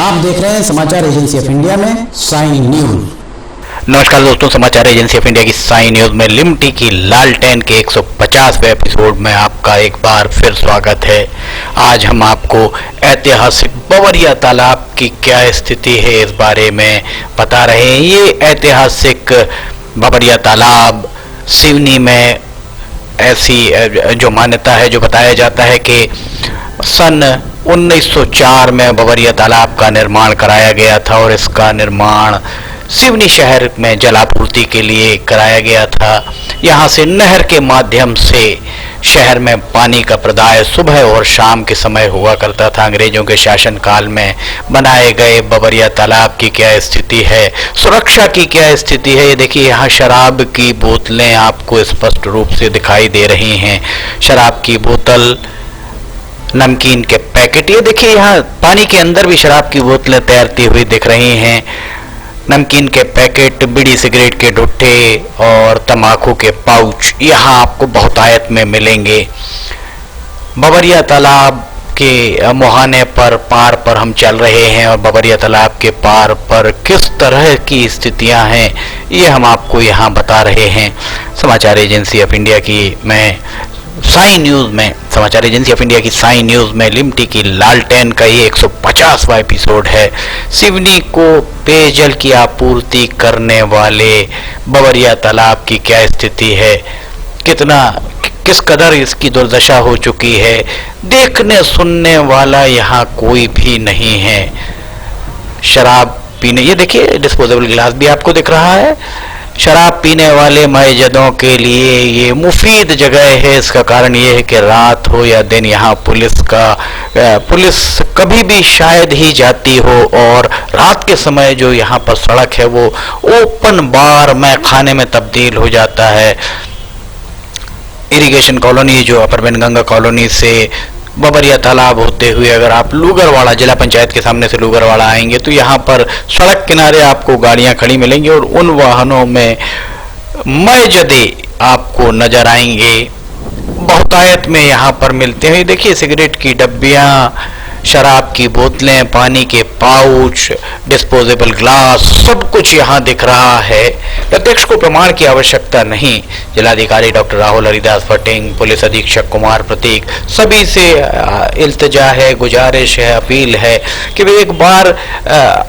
आप देख रहे हैं समाचार एजेंसी ऑफ इंडिया में साइन न्यूज। नमस्कार दोस्तों, समाचार एजेंसी ऑफ इंडिया की साइन न्यूज में लिमटी की लालटेन के 150वें एपिसोड में आपका एक बार फिर स्वागत है। आज हम आपको ऐतिहासिक बवरिया तालाब की क्या स्थिति है इस बारे में बता रहे हैं। ये ऐतिहासिक बवरिया तालाब सिवनी में ऐसी जो मान्यता है, जो बताया जाता है कि सन 1904 में बवरिया तालाब का निर्माण कराया गया था और इसका निर्माण सिवनी शहर में जलापूर्ति के लिए कराया गया था। यहाँ से नहर के माध्यम से शहर में पानी का प्रदाय सुबह और शाम के समय हुआ करता था। अंग्रेजों के शासनकाल में बनाए गए बवरिया तालाब की क्या स्थिति है, सुरक्षा की क्या स्थिति है, ये देखिए यहाँ शराब की बोतलें आपको स्पष्ट रूप से दिखाई दे रही हैं। शराब की बोतल, नमकीन के पैकेट, ये देखिए यहाँ पानी के अंदर भी शराब की बोतलें तैरती हुई दिख रही हैं। नमकीन के पैकेट, बीड़ी सिगरेट के डुट्टे और तंबाकू के पाउच यहाँ आपको बहुतायत में मिलेंगे। बवरिया तालाब के मुहाने पर पार पर हम चल रहे हैं और बवरिया तालाब के पार पर किस तरह की स्थितियां हैं ये हम आपको यहाँ बता रहे हैं। समाचार एजेंसी ऑफ इंडिया की साइन न्यूज में, समाचार एजेंसी ऑफ इंडिया की साइन न्यूज में लिमटी की लालटेन का ये 150वां एपिसोड है। सिवनी को पेयजल की आपूर्ति करने वाले बवरिया तालाब की क्या स्थिति है, किस कदर इसकी दुर्दशा हो चुकी है, देखने सुनने वाला यहाँ कोई भी नहीं है। शराब पीने, ये देखिए डिस्पोजेबल गिलास भी आपको दिख रहा है। शराब पीने वाले मयजदों के लिए ये मुफीद जगह है। इसका कारण ये है कि रात हो या दिन यहाँ पुलिस कभी भी शायद ही जाती हो और रात के समय जो यहाँ पर सड़क है वो ओपन बार में खाने में तब्दील हो जाता है। इरिगेशन कॉलोनी जो अपर बेनगंगा कॉलोनी से बवरिया तालाब होते हुए अगर आप लूगरवाड़ा, जिला पंचायत के सामने से लूगरवाड़ा आएंगे तो यहाँ पर सड़क किनारे आपको गाड़ियाँ खड़ी मिलेंगी और उन वाहनों में मयजदे आपको नजर आएंगे, बहुतायत में यहाँ पर मिलते हैं। देखिए सिगरेट की डब्बियाँ, शराब की बोतलें, पानी के पाउच, डिस्पोजेबल ग्लास, सब कुछ यहाँ दिख रहा है। प्रत्यक्ष को प्रमाण की आवश्यकता नहीं। जिलाधिकारी डॉक्टर राहुल हरिदास फटिंग, पुलिस अधीक्षक कुमार प्रतीक, सभी से इल्तिजा है, गुजारिश है, अपील है कि वे एक बार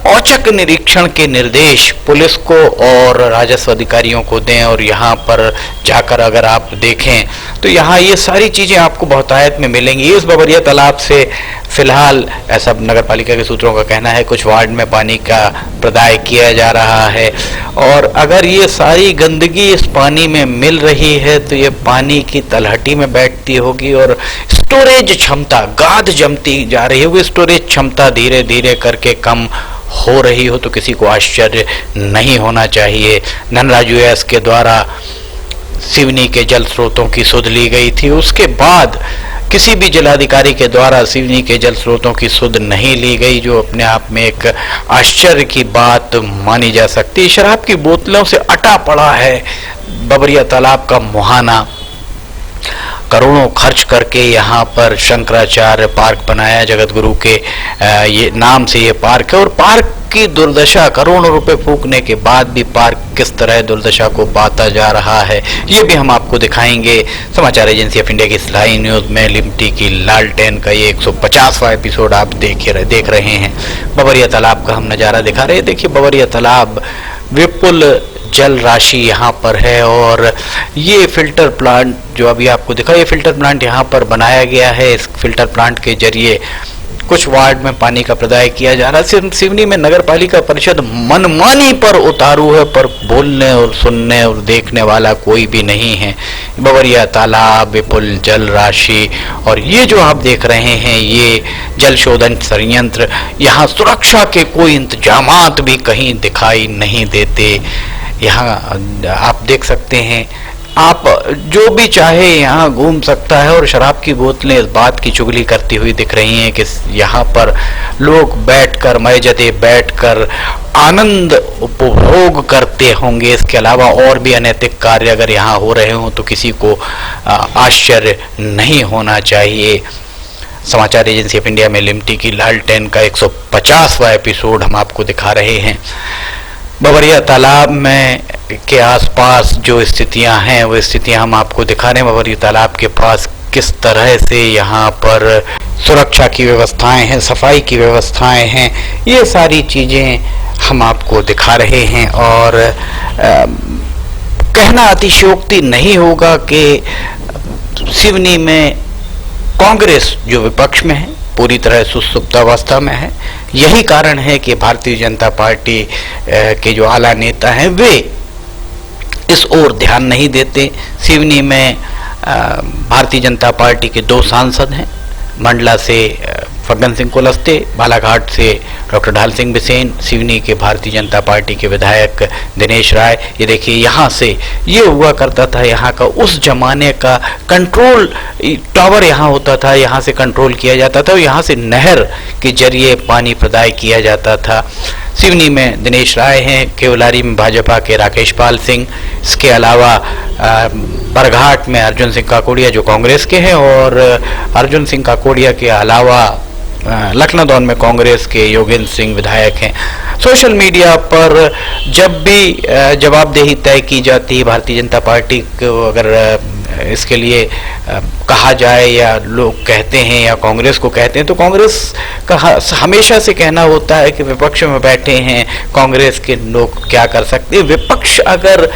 औचक निरीक्षण के निर्देश पुलिस को और राजस्व अधिकारियों को दें और यहाँ पर जाकर अगर आप देखें तो यहाँ ये सारी चीज़ें आपको बहुतायत में मिलेंगी। इस बवरिया तालाब से फिलहाल ऐसा नगर पालिका के सूत्रों का कहना है कुछ वार्ड में पानी का प्रदाय किया जा रहा है और अगर ये सारी गंदगी इस पानी में मिल रही है तो ये पानी की तलहटी में बैठती होगी और स्टोरेज क्षमता, गाद जमती जा रही होगी। स्टोरेज क्षमता धीरे धीरे करके कम हो रही हो तो किसी को आश्चर्य नहीं होना चाहिए। धनराजू एस के द्वारा सिवनी के जल स्रोतों की सुध ली गई थी, उसके बाद किसी भी जिलाधिकारी के द्वारा सिवनी के जल स्रोतों की सुध नहीं ली गई, जो अपने आप में एक आश्चर्य की बात मानी जा सकती है। शराब की बोतलों से अटा पड़ा है बवरिया तालाब का मुहाना। करोड़ों खर्च करके यहाँ पर शंकराचार्य पार्क बनाया, जगत गुरु के ये नाम से ये पार्क है और पार्क की दुर्दशा, करोड़ों रुपए फूकने के बाद भी पार्क किस तरह दुर्दशा को पाता जा रहा है ये भी हम आपको दिखाएंगे। समाचार एजेंसी ऑफ इंडिया की साइन न्यूज में लिमटी की लालटेन का ये 150वां एपिसोड आप देख रहे हैं। बवरिया तालाब का हम नज़ारा दिखा रहे हैं। देखिए बवरिया तालाब, विपुल जल राशि यहाँ पर है और ये फिल्टर प्लांट जो अभी आपको दिखा, ये फिल्टर प्लांट यहाँ पर बनाया गया है। इस फिल्टर प्लांट के जरिए कुछ वार्ड में पानी का प्रदाय किया जा रहा है। सिवनी में नगर पालिका परिषद मनमानी पर उतारू है, पर बोलने और सुनने और देखने वाला कोई भी नहीं है। बवरिया तालाब, विपुल जल राशि और ये जो आप देख रहे हैं ये जल शोधन संयंत्र, यहाँ सुरक्षा के कोई इंतजामात भी कहीं दिखाई नहीं देते। यहाँ आप देख सकते हैं, आप जो भी चाहे यहाँ घूम सकता है और शराब की बोतलें इस बात की चुगली करती हुई दिख रही हैं कि यहाँ पर लोग बैठकर, मयजदे बैठकर आनंद उपभोग करते होंगे। इसके अलावा और भी अनैतिक कार्य अगर यहाँ हो रहे हों तो किसी को आश्चर्य नहीं होना चाहिए। समाचार एजेंसी ऑफ इंडिया में लिमटी की लालटेन का 150वां एपिसोड हम आपको दिखा रहे हैं। बबरिया तालाब में के आसपास जो स्थितियां हैं वो स्थितियां हम आपको दिखा रहे हैं। बबरिया तालाब के पास किस तरह से यहाँ पर सुरक्षा की व्यवस्थाएं हैं, सफाई की व्यवस्थाएं हैं, ये सारी चीज़ें हम आपको दिखा रहे हैं। और कहना अतिशयोक्ति नहीं होगा कि सिवनी में कांग्रेस जो विपक्ष में है पूरी तरह सुसुप्तावस्था में है। यही कारण है कि भारतीय जनता पार्टी के जो आला नेता हैं वे इस ओर ध्यान नहीं देते। सिवनी में भारतीय जनता पार्टी के 2 सांसद हैं, मंडला से फग्गन सिंह कुलस्ते, बालाघाट से डॉक्टर ढाल सिंह बिसेन, सिवनी के भारतीय जनता पार्टी के विधायक दिनेश राय। ये देखिए यहाँ से ये हुआ करता था, यहाँ का उस जमाने का कंट्रोल टावर यहाँ होता था, यहाँ से कंट्रोल किया जाता था और यहाँ से नहर के जरिए पानी प्रदाय किया जाता था। सिवनी में दिनेश राय हैं, केवलारी में भाजपा के राकेश पाल सिंह, इसके अलावा बरघाट में अर्जुन सिंह काकोड़िया जो कांग्रेस के हैं, और अर्जुन सिंह काकोड़िया के अलावा लखनऊ में कांग्रेस के योगेंद्र सिंह विधायक हैं। सोशल मीडिया पर जब भी जवाबदेही तय की जाती है भारतीय जनता पार्टी को, अगर इसके लिए कहा जाए या लोग कहते हैं या कांग्रेस को कहते हैं, तो कांग्रेस का हमेशा से कहना होता है कि विपक्ष में बैठे हैं कांग्रेस के लोग क्या कर सकते हैं। विपक्ष अगर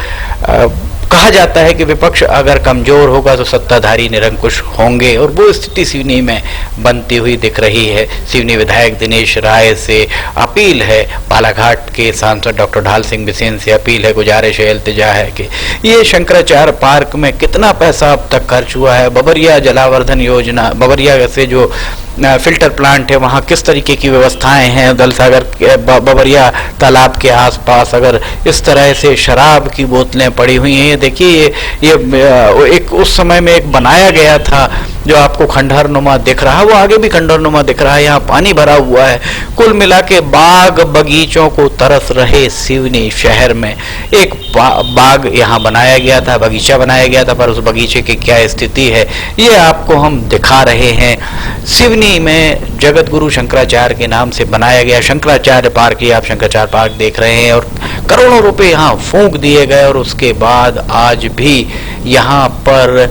कहा जाता है कि विपक्ष अगर कमजोर होगा तो सत्ताधारी निरंकुश होंगे, और वो स्थिति सिवनी में बनती हुई दिख रही है। सिवनी विधायक दिनेश राय से अपील है, बालाघाट के सांसद डॉक्टर ढाल सिंह बिसेन से अपील है, गुजारिश है, इल्तिजा है कि ये शंकराचार्य पार्क में कितना पैसा अब तक खर्च हुआ है, बबरिया जलावर्धन योजना, बबरिया से जो फिल्टर प्लांट है वहाँ किस तरीके की व्यवस्थाएं हैं, दलसागर बबरिया तालाब के आसपास अगर इस तरह से शराब की बोतलें पड़ी हुई हैं। ये देखिए ये एक उस समय में एक बनाया गया था जो आपको खंडहरनुमा दिख रहा है, वो आगे भी खंडहरनुमा दिख रहा है, यहाँ पानी भरा हुआ है। कुल मिला के बाग बगीचों को तरस रहे सिवनी शहर में एक बाग यहाँ बनाया गया था, बगीचा बनाया गया था, पर उस बगीचे की क्या स्थिति है ये आपको हम दिखा रहे हैं। सिवनी में जगत गुरु शंकराचार्य के नाम से बनाया गया शंकराचार्य पार्क, ये आप शंकराचार्य पार्क देख रहे हैं, और करोड़ों रुपए यहाँ फूंक दिए गए, और उसके बाद आज भी यहाँ पर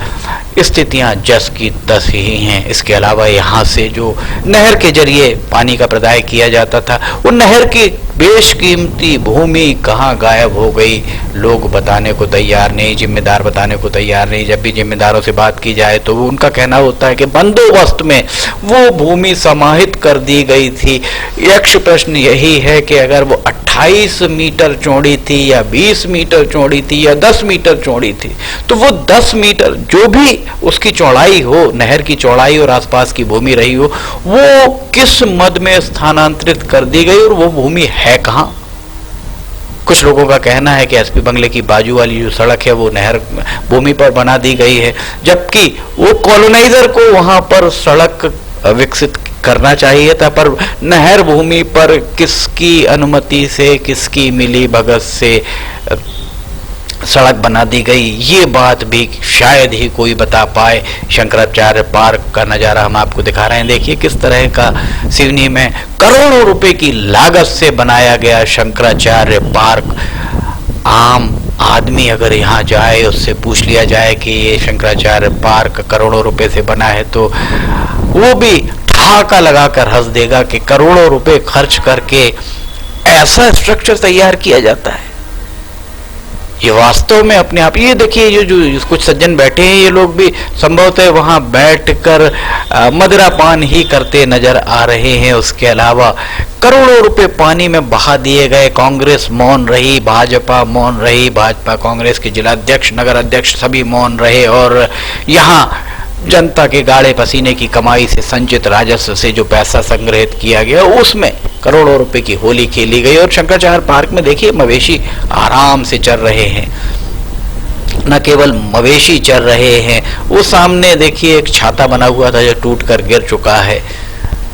स्थितियां जस की तस ही हैं। इसके अलावा यहाँ से जो नहर के जरिए पानी का प्रदाय किया जाता था, वो नहर की बेशकीमती भूमि कहाँ गायब हो गई, लोग बताने को तैयार नहीं, जिम्मेदार बताने को तैयार नहीं। जब भी जिम्मेदारों से बात की जाए तो उनका कहना होता है कि बंदोबस्त में वो भूमि समाहित कर दी गई थी। यक्ष प्रश्न यही है कि अगर वो 28 मीटर चौड़ी थी या 20 मीटर चौड़ी थी या 10 मीटर चौड़ी थी, तो वो 10 मीटर जो भी उसकी चौड़ाई हो, नहर की चौड़ाई और आसपास की भूमि रही हो, वो किस मद में स्थानांतरित कर दी गई और वो भूमि है कहाँ। कुछ लोगों का कहना है कि एसपी बंगले की बाजू वाली जो सड़क है वो नहर भूमि पर बना दी गई है, जबकि वो कॉलोनाइजर को वहां पर सड़क विकसित करना चाहिए था, पर नहर भूमि पर किसकी अनुमति से, किसकी मिली भगत से सड़क बना दी गई, ये बात भी शायद ही कोई बता पाए। शंकराचार्य पार्क का नज़ारा हम आपको दिखा रहे हैं। देखिए किस तरह का सिवनी में करोड़ों रुपए की लागत से बनाया गया शंकराचार्य पार्क। आम आदमी अगर यहाँ जाए, उससे पूछ लिया जाए कि ये शंकराचार्य पार्क करोड़ों रुपए से बना है, तो वो भी ठहाका लगाकर हंस देगा कि करोड़ों रुपए खर्च करके ऐसा स्ट्रक्चर तैयार किया जाता है। ये वास्तव में अपने आप, ये देखिए ये जो कुछ सज्जन बैठे हैं, ये लोग भी संभवतः वहां बैठकर मदिरा पान ही करते नजर आ रहे हैं। उसके अलावा करोड़ों रुपए पानी में बहा दिए गए। कांग्रेस मौन रही, भाजपा मौन रही, भाजपा कांग्रेस के जिलाध्यक्ष, नगर अध्यक्ष सभी मौन रहे, और यहाँ जनता के गाढ़े पसीने की कमाई से संचित राजस्व से जो पैसा संग्रहित किया गया उसमें करोड़ों रुपए की होली खेली गई। और शंकराचार्य पार्क में देखिए मवेशी आराम से चल रहे हैं, न केवल मवेशी चल रहे हैं, वो सामने देखिए एक छाता बना हुआ था जो टूट कर गिर चुका है,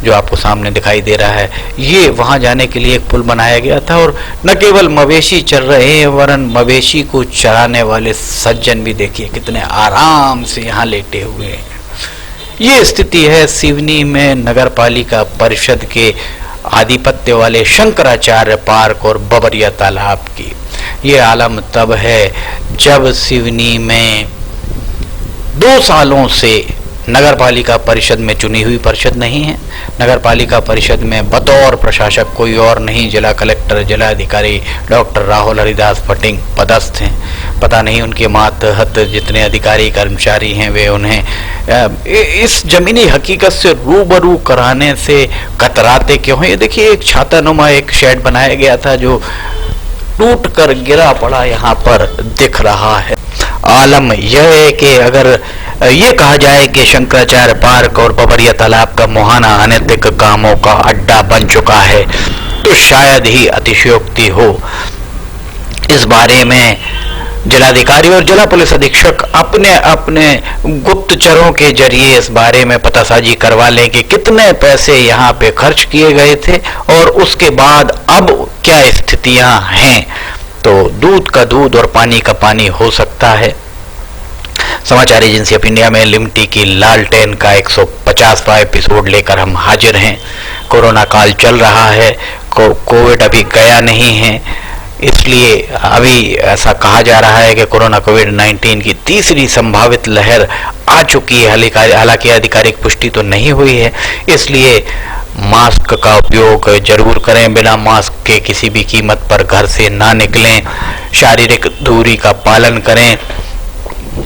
जो आपको सामने दिखाई दे रहा है। ये वहां जाने के लिए एक पुल बनाया गया था, और न केवल मवेशी चल रहे हैं वरन मवेशी को चराने वाले सज्जन भी देखिए कितने आराम से यहाँ लेटे हुए हैं। ये स्थिति है सिवनी में नगर पालिका परिषद के आधिपत्य वाले शंकराचार्य पार्क और बबरिया तालाब की। ये आलम तब है जब सिवनी में 2 सालों से नगर पालिका परिषद में चुनी हुई परिषद नहीं है। नगर पालिका परिषद में बतौर प्रशासक कोई और नहीं, जिला कलेक्टर, जिला अधिकारी डॉक्टर राहुल हरिदास फटिंग पदस्थ हैं। पता नहीं उनके मातहत जितने अधिकारी कर्मचारी हैं वे उन्हें इस जमीनी हकीकत से रूबरू कराने से कतराते क्यों हैं। ये देखिए, एक छातानुमा एक शेड बनाया गया था जो टूट कर गिरा पड़ा यहाँ पर दिख रहा है। आलम यह है कि अगर ये कहा जाए कि शंकराचार्य पार्क और बबरिया तालाब का मुहाना अनैतिक कामों का अड्डा बन चुका है तो शायद ही अतिशयोक्ति हो। इस बारे में जिलाधिकारी और जिला पुलिस अधीक्षक अपने अपने गुप्तचरों के जरिए इस बारे में पतासाजी करवा लें कि कितने पैसे यहाँ पे खर्च किए गए थे और उसके बाद अब क्या स्थितियां हैं। तो दूध का दूध और पानी का पानी हो सकता है। समाचार एजेंसी ऑफ इंडिया में लिमटी की लालटेन का 150वां एपिसोड लेकर हम हाजिर हैं। कोरोना काल चल रहा है, कोविड अभी गया नहीं है, इसलिए अभी ऐसा कहा जा रहा है कि कोरोना कोविड-19 की तीसरी संभावित लहर आ चुकी है। हालांकि आधिकारिक पुष्टि तो नहीं हुई है, इसलिए मास्क का उपयोग जरूर करें। बिना मास्क के किसी भी कीमत पर घर से ना निकलें। शारीरिक दूरी का पालन करें।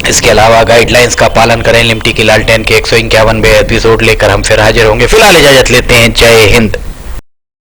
इसके अलावा गाइडलाइंस का पालन करें। लिमटी की लालटेन के 151वें एपिसोड लेकर हम फिर हाजिर होंगे। फिलहाल इजाजत लेते हैं। जय हिंद।